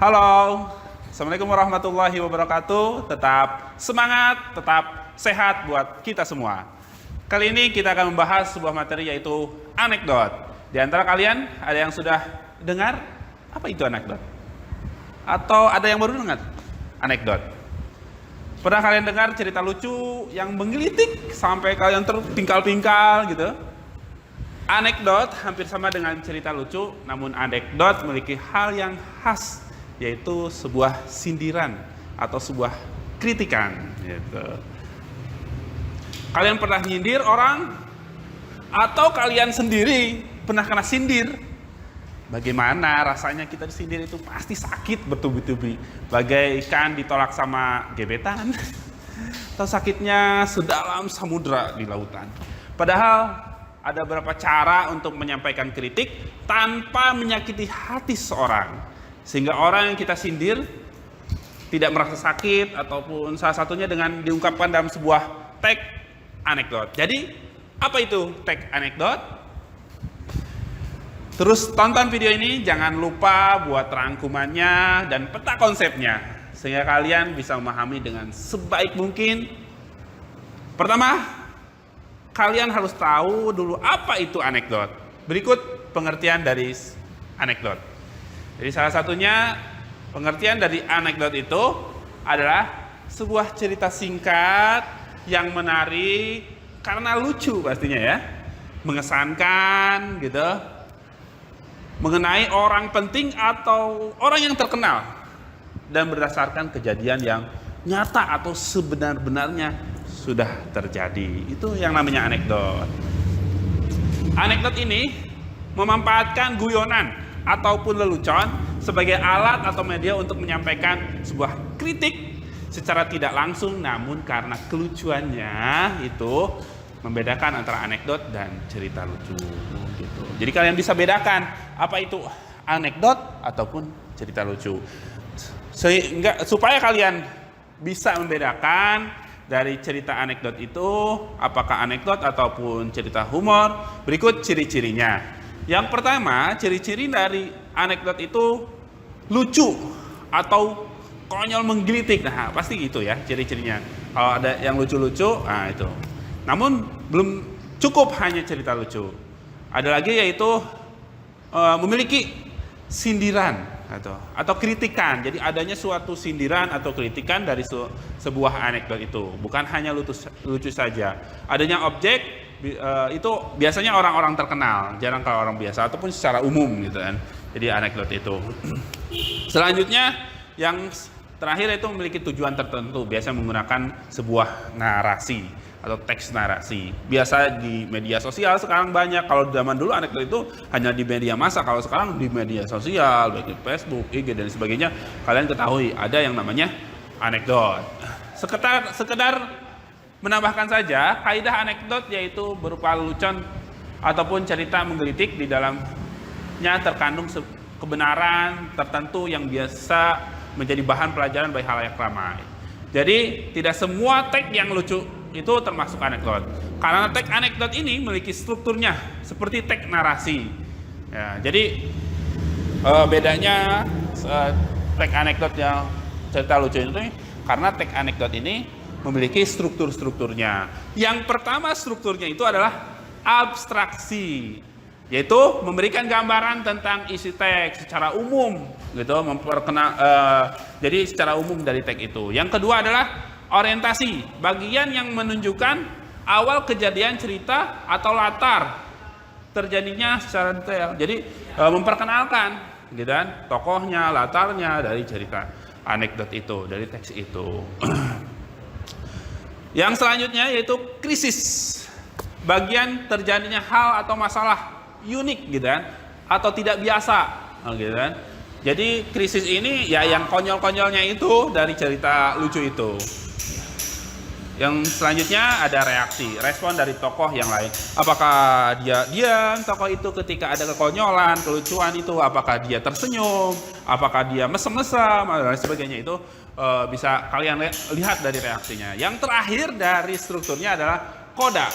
Halo, Assalamualaikum warahmatullahi wabarakatuh. Tetap semangat, tetap sehat buat kita semua. Kali ini kita akan membahas sebuah materi yaitu anekdot. Di antara kalian ada yang sudah dengar apa itu anekdot? Atau ada yang baru dengar anekdot? Pernah kalian dengar cerita lucu yang menggelitik sampai kalian terpingkal-pingkal gitu? Anekdot hampir sama dengan cerita lucu, namun anekdot memiliki hal yang khas, yaitu sebuah sindiran atau sebuah kritikan gitu. Kalian pernah nyindir orang? Atau kalian sendiri pernah kena sindir? Bagaimana rasanya kita disindir? Itu pasti sakit bertubi-tubi, bagaikan ditolak sama gebetan atau sakitnya sedalam samudra di lautan. Padahal ada beberapa cara untuk menyampaikan kritik tanpa menyakiti hati seseorang, sehingga orang yang kita sindir tidak merasa sakit, ataupun salah satunya dengan diungkapkan dalam sebuah tag anekdot. Jadi apa itu tag anekdot? Terus tonton video ini, jangan lupa buat rangkumannya dan peta konsepnya, sehingga kalian bisa memahami dengan sebaik mungkin. Pertama, kalian harus tahu dulu apa itu anekdot. Berikut pengertian dari anekdot. Jadi salah satunya pengertian dari anekdot itu adalah sebuah cerita singkat yang menarik karena lucu pastinya ya, mengesankan gitu, mengenai orang penting atau orang yang terkenal dan berdasarkan kejadian yang nyata atau sebenar-benarnya sudah terjadi. Itu yang namanya anekdot. Anekdot ini memanfaatkan guyonan ataupun lelucon sebagai alat atau media untuk menyampaikan sebuah kritik secara tidak langsung, namun karena kelucuannya itu membedakan antara anekdot dan cerita lucu gitu. Jadi kalian bisa bedakan apa itu anekdot ataupun cerita lucu. Sehingga supaya kalian bisa membedakan dari cerita anekdot itu apakah anekdot ataupun cerita humor, berikut ciri-cirinya. Yang pertama, ciri-ciri dari anekdot itu lucu atau konyol menggelitik. Nah, pasti gitu ya ciri-cirinya. Kalau ada yang lucu-lucu, nah itu. Namun belum cukup hanya cerita lucu. Ada lagi yaitu memiliki sindiran atau kritikan. Jadi adanya suatu sindiran atau kritikan dari sebuah anekdot itu. Bukan hanya lucu saja. Adanya objek itu biasanya orang-orang terkenal, jarang kalau orang biasa ataupun secara umum gitu kan. Jadi anekdot itu. Selanjutnya yang terakhir itu memiliki tujuan tertentu, biasa menggunakan sebuah narasi atau teks narasi. Biasa di media sosial sekarang banyak. Kalau zaman dulu anekdot itu hanya di media massa, kalau sekarang di media sosial, baik di Facebook, IG dan sebagainya, kalian ketahui ada yang namanya anekdot. Sekedar menambahkan saja, kaidah anekdot yaitu berupa lelucon ataupun cerita menggelitik, di dalamnya terkandung kebenaran tertentu yang biasa menjadi bahan pelajaran bagi halayak ramai. Jadi tidak semua tag yang lucu itu termasuk anekdot. Karena tag anekdot ini memiliki strukturnya seperti tag narasi. Ya, jadi bedanya tag anekdot yang cerita lucu itu karena tag anekdot ini memiliki strukturnya. Yang pertama strukturnya itu adalah abstraksi, yaitu memberikan gambaran tentang isi teks secara umum, gitu, jadi secara umum dari teks itu. Yang kedua adalah orientasi, bagian yang menunjukkan awal kejadian cerita atau latar terjadinya secara detail. Jadi memperkenalkan, gitu kan, tokohnya, latarnya dari cerita anekdot itu, dari teks itu. Yang selanjutnya yaitu krisis, bagian terjadinya hal atau masalah unik gitu kan, atau tidak biasa gitu kan. Jadi krisis ini ya yang konyol-konyolnya itu dari cerita lucu itu. Yang selanjutnya ada reaksi, respon dari tokoh yang lain. Apakah dia diam tokoh itu ketika ada kekonyolan, kelucuan itu, apakah dia tersenyum, apakah dia mesem-mesem dan sebagainya, itu bisa kalian lihat dari reaksinya. Yang terakhir dari strukturnya adalah koda.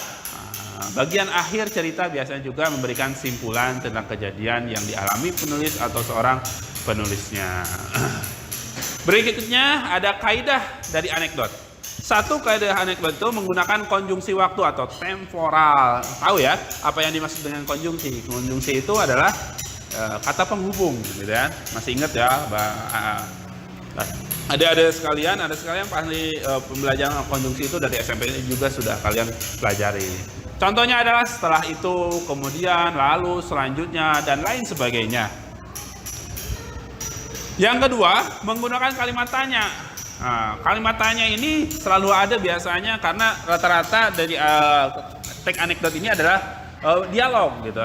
Bagian akhir cerita biasanya juga memberikan simpulan tentang kejadian yang dialami penulis atau seorang penulisnya. Berikutnya ada kaidah dari anekdot. Satu, kaidah anekdot itu menggunakan konjungsi waktu atau temporal. Tahu ya apa yang dimaksud dengan konjungsi? Konjungsi itu adalah kata penghubung, gitu kan? Masih ingat ya, ada sekalian pasti pembelajaran konjungsi itu dari SMP ini juga sudah kalian pelajari. Contohnya adalah setelah itu, kemudian, lalu, selanjutnya, dan lain sebagainya. Yang kedua, menggunakan kalimat tanya. Nah, kalimat tanya ini selalu ada biasanya karena rata-rata dari teks anekdot ini adalah dialog gitu.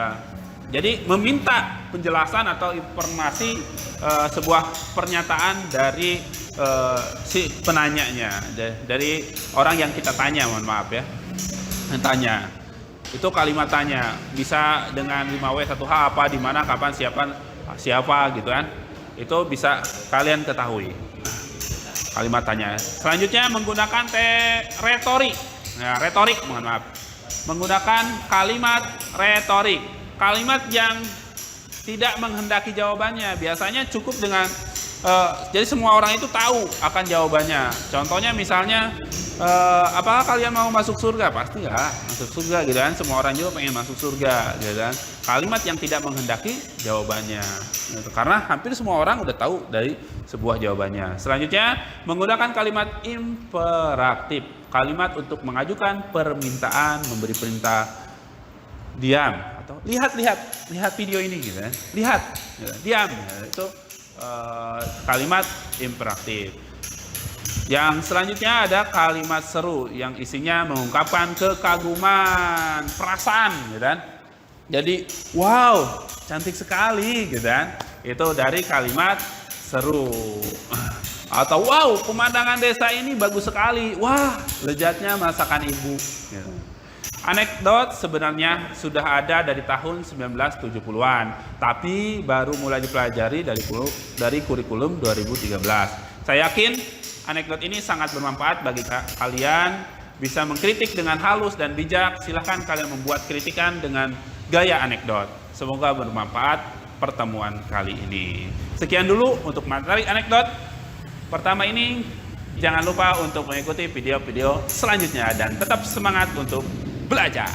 Jadi meminta penjelasan atau informasi sebuah pernyataan dari si penanyanya, dari orang yang kita tanya, mohon maaf ya, tanya. Itu kalimat tanya, bisa dengan 5W 1H, apa, di mana, kapan, siapa gitu kan. Itu bisa kalian ketahui. Kalimat tanya. Selanjutnya menggunakan retorik. Nah, retorik, mohon maaf. Menggunakan kalimat retorik. Kalimat yang tidak menghendaki jawabannya. Biasanya cukup dengan jadi semua orang itu tahu akan jawabannya. Contohnya misalnya, apakah kalian mau masuk surga? Pasti ya, masuk surga gitu kan. Semua orang juga pengen masuk surga gitu kan. Kalimat yang tidak menghendaki jawabannya. Gitu. Karena hampir semua orang udah tahu dari sebuah jawabannya. Selanjutnya, menggunakan kalimat imperatif. Kalimat untuk mengajukan permintaan, memberi perintah diam atau lihat video ini gitu kan. Lihat, gitu. Diam. Gitu. Itu kalimat imperatif. Yang selanjutnya ada kalimat seru yang isinya mengungkapkan kekaguman, perasaan, gitu kan. Jadi, wow, cantik sekali, gitu kan. Itu dari kalimat seru. Atau wow, pemandangan desa ini bagus sekali. Wah, lezatnya masakan ibu. Gitu. Anekdot sebenarnya sudah ada dari tahun 1970-an, tapi baru mulai dipelajari dari kurikulum 2013. Saya yakin anekdot ini sangat bermanfaat bagi kalian, bisa mengkritik dengan halus dan bijak. Silahkan kalian membuat kritikan dengan gaya anekdot. Semoga bermanfaat pertemuan kali ini. Sekian dulu untuk materi anekdot pertama ini. Jangan lupa untuk mengikuti video-video selanjutnya dan tetap semangat untuk belajar.